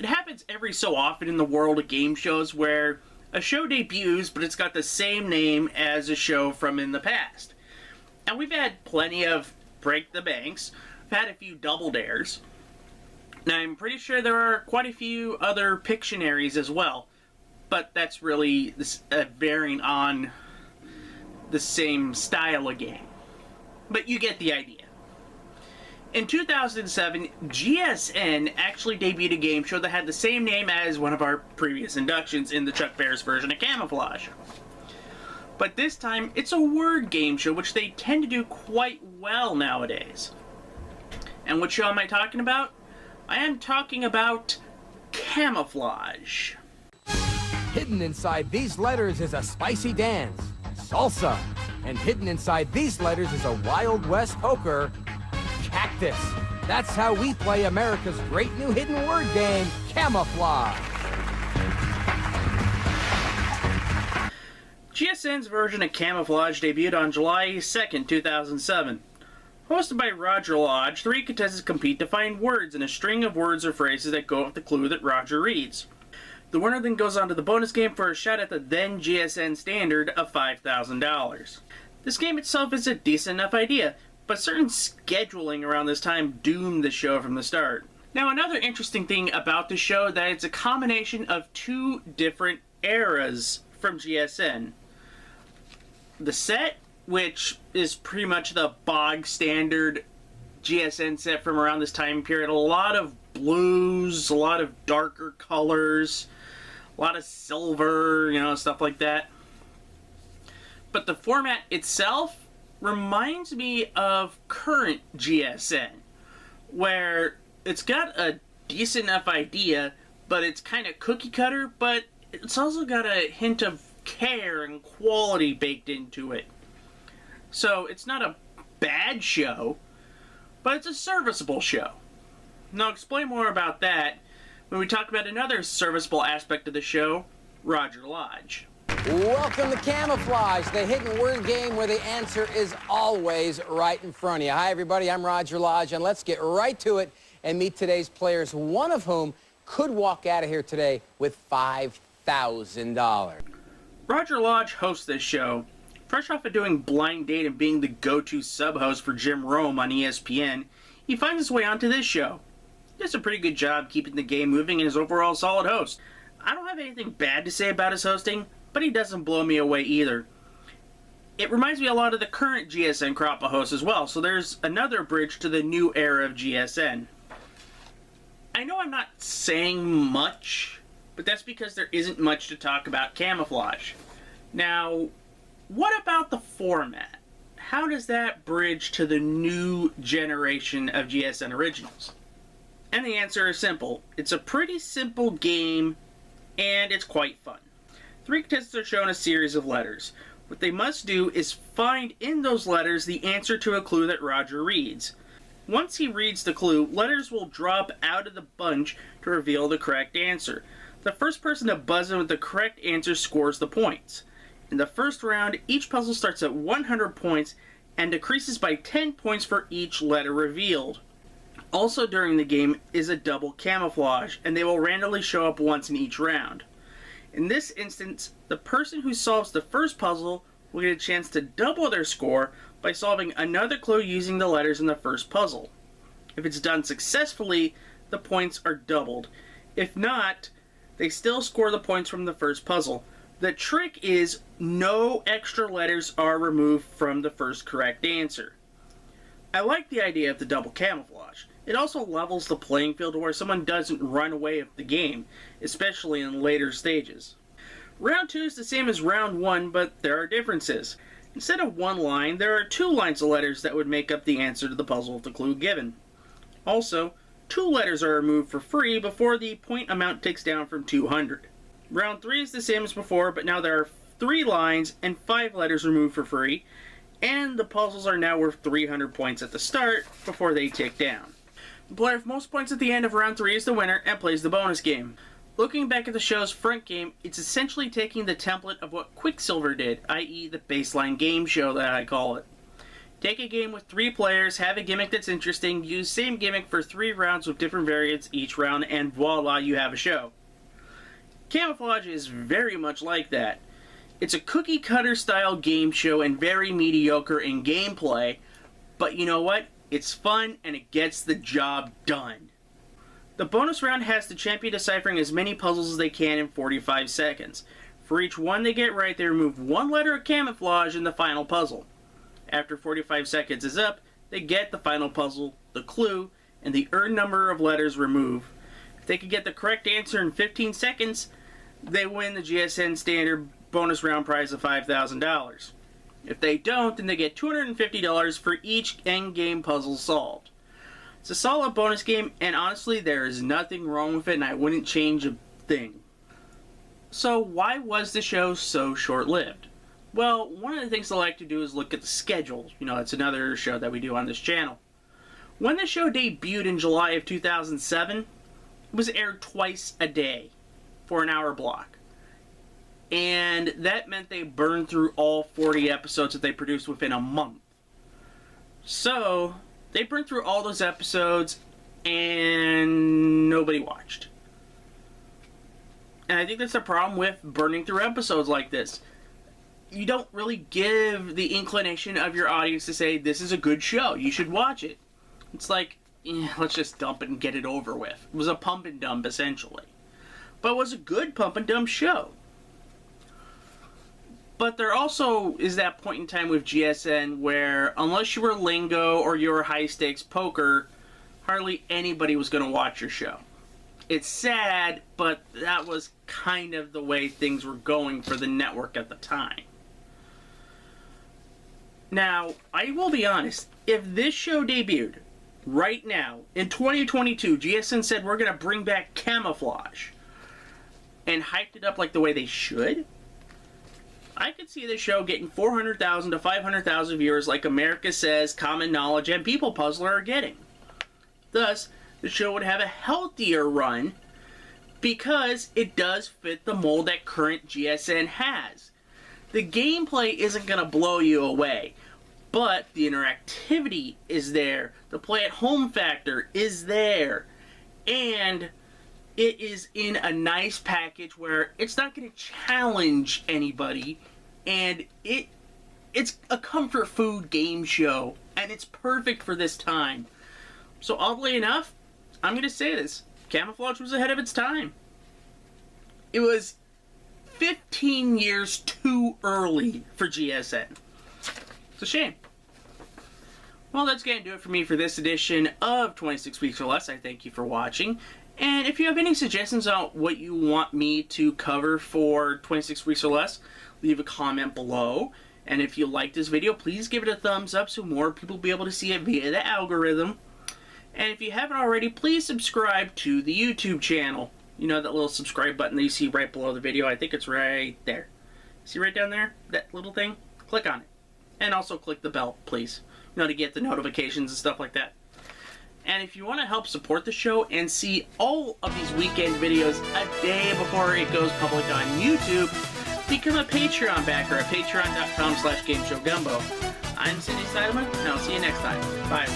It happens every so often in the world of game shows where a show debuts, but it's got the same name as a show from in the past. And we've had plenty of Break the Banks. We've had a few Double Dares. Now, I'm pretty sure there are quite a few other Pictionaries as well, but that's really varying on the same style of game. But you get the idea. In 2007, GSN actually debuted a game show that had the same name as one of our previous inductions in the Chuck Barris version of Camouflage. But this time, it's a word game show, which they tend to do quite well nowadays. And what show am I talking about? I am talking about Camouflage. Hidden inside these letters is a spicy dance, salsa. And hidden inside these letters is a Wild West poker, cactus. That's how we play America's great new hidden word game, Camouflage. GSN's version of Camouflage debuted on July 2nd, 2007. Hosted by Roger Lodge, 3 contestants compete to find words in a string of words or phrases that go with the clue that Roger reads. The winner then goes on to the bonus game for a shot at the then GSN standard of $5,000. This game itself is a decent enough idea, but certain scheduling around this time doomed the show from the start. Now, another interesting thing about the show that it's a combination of 2 different eras from GSN. The set, which is pretty much the bog standard GSN set from around this time period. A lot of blues, a lot of darker colors, a lot of silver, stuff like that. But the format itself reminds me of current GSN, where it's got a decent enough idea, but it's kind of cookie cutter, but it's also got a hint of care and quality baked into it. So it's not a bad show, but it's a serviceable show. And I'll explain more about that when we talk about another serviceable aspect of the show, Roger Lodge. Welcome to Camouflage, the hidden word game where the answer is always right in front of you. Hi, everybody. I'm Roger Lodge, and let's get right to it and meet today's players, one of whom could walk out of here today with $5,000. Roger Lodge hosts this show. Fresh off of doing Blind Date and being the go-to sub-host for Jim Rome on ESPN, he finds his way onto this show. He does a pretty good job keeping the game moving and is overall a solid host. I don't have anything bad to say about his hosting, but he doesn't blow me away either. It reminds me a lot of the current GSN crop of hosts as well, so there's another bridge to the new era of GSN. I know I'm not saying much, but that's because there isn't much to talk about Camouflage. Now, what about the format? How does that bridge to the new generation of GSN originals? And the answer is simple. It's a pretty simple game, and it's quite fun. 3 contestants are shown a series of letters. What they must do is find in those letters the answer to a clue that Roger reads. Once he reads the clue, letters will drop out of the bunch to reveal the correct answer. The first person to buzz in with the correct answer scores the points. In the first round, each puzzle starts at 100 points and decreases by 10 points for each letter revealed. Also during the game is a double camouflage, and they will randomly show up once in each round. In this instance, the person who solves the first puzzle will get a chance to double their score by solving another clue using the letters in the first puzzle. If it's done successfully, the points are doubled. If not, they still score the points from the first puzzle. The trick is no extra letters are removed from the first correct answer. I like the idea of the double camouflage. It also levels the playing field to where someone doesn't run away with the game, especially in later stages. Round 2 is the same as round 1, but there are differences. Instead of 1 line, there are 2 lines of letters that would make up the answer to the puzzle with the clue given. Also, 2 letters are removed for free before the point amount ticks down from 200. Round 3 is the same as before, but now there are 3 lines and 5 letters removed for free, and the puzzles are now worth 300 points at the start before they tick down. The player with most points at the end of round 3 is the winner and plays the bonus game. Looking back at the show's front game, it's essentially taking the template of what Quicksilver did, i.e. the baseline game show that I call it. Take a game with 3 players, have a gimmick that's interesting, use same gimmick for 3 rounds with different variants each round, and voila, you have a show. Camouflage is very much like that. It's a cookie-cutter style game show and very mediocre in gameplay, but you know what? It's fun and it gets the job done. The bonus round has the champion deciphering as many puzzles as they can in 45 seconds. For each one they get right, they remove 1 letter of camouflage in the final puzzle. After 45 seconds is up, they get the final puzzle, the clue, and the earned number of letters removed. If they can get the correct answer in 15 seconds, they win the GSN standard bonus round prize of $5,000. If they don't, then they get $250 for each endgame puzzle solved. It's a solid bonus game, and honestly, there is nothing wrong with it, and I wouldn't change a thing. So why was the show so short-lived? Well, one of the things I like to do is look at the schedule. You know, it's another show that we do on this channel. When the show debuted in July of 2007, it was aired twice a day for an hour block. And that meant they burned through all 40 episodes that they produced within a month. So, they burned through all those episodes and nobody watched. And I think that's the problem with burning through episodes like this. You don't really give the inclination of your audience to say, this is a good show, you should watch it. It's like, let's just dump it and get it over with. It was a pump and dump, essentially. But it was a good pump and dump show. But there also is that point in time with GSN where, unless you were lingo or you were high stakes poker, hardly anybody was going to watch your show. It's sad, but that was kind of the way things were going for the network at the time. Now, I will be honest, if this show debuted right now, in 2022, GSN said we're going to bring back Camouflage and hyped it up like the way they should, I could see the show getting 400,000 to 500,000 viewers like America Says, Common Knowledge, and People Puzzler are getting. Thus, the show would have a healthier run because it does fit the mold that current GSN has. The gameplay isn't going to blow you away, but the interactivity is there. The play-at-home factor is there. And it is in a nice package where it's not going to challenge anybody, and it's a comfort food game show, and it's perfect for this time. So oddly enough, I'm going to say this, Camouflage was ahead of its time. It was 15 years too early for GSN. It's a shame. Well, that's going to do it for me for this edition of 26 Weeks or Less. I thank you for watching. And if you have any suggestions on what you want me to cover for 26 Weeks or Less, leave a comment below. And if you like this video, please give it a thumbs up so more people will be able to see it via the algorithm. And if you haven't already, please subscribe to the YouTube channel. You know that little subscribe button that you see right below the video? I think it's right there. See right down there? That little thing? Click on it. And also click the bell, please. You know, to get the notifications and stuff like that. And if you want to help support the show and see all of these weekend videos a day before it goes public on YouTube, become a Patreon backer at patreon.com/GameShowGumbo. I'm Cindy Seidelman, and I'll see you next time. Bye.